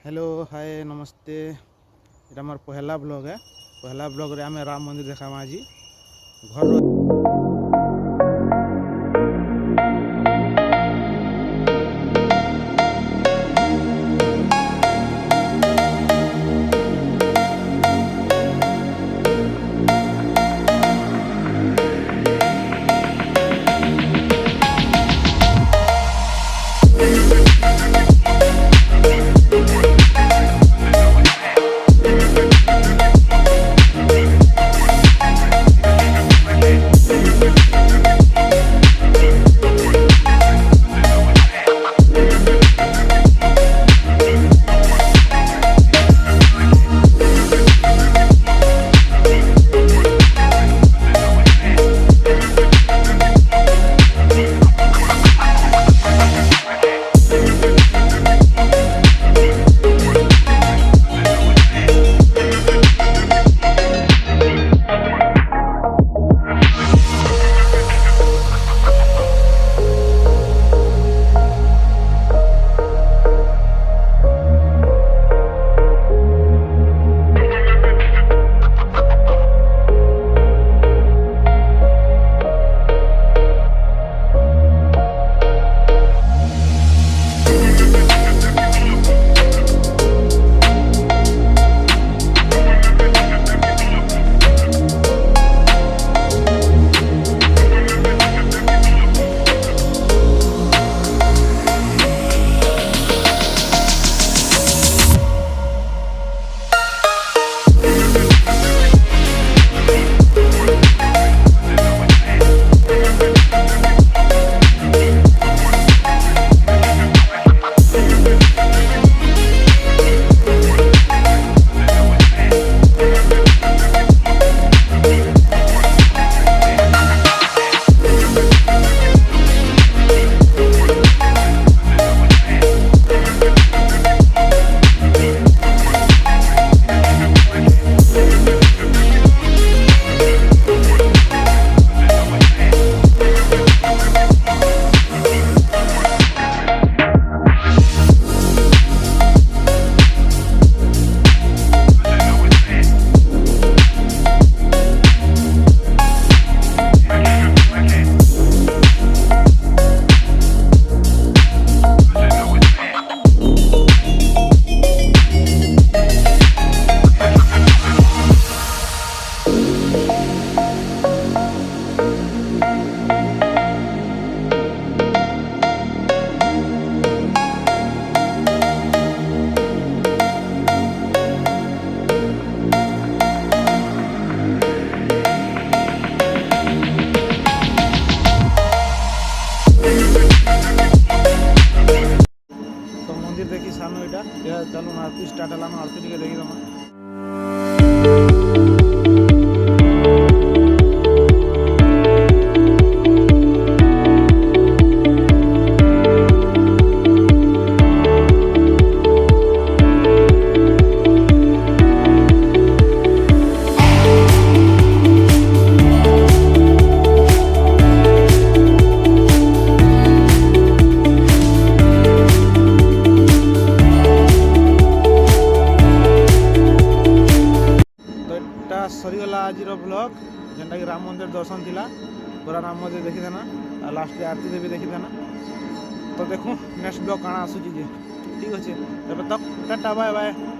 Hello hi नमस्ते। এটা আমার পহেলা ব্লগ है। पहला ब्लॉग रे आमे राम मंदिर देखा आज घर तो मंदिर देखी सामने यहाँ चलो आरती स्टार्ट है आरती टे देखी दमा सरीगला आज ब्लॉग जेनटा कि राम मंदिर दर्शन थिला पूरा राम मंदिर देखी देना और लास्ट में आरती देवी देखी देना। तो देखो नेक्स्ट ब्लॉग काना आसूची ठीक अच्छे तब तक टाटा बाय बाय।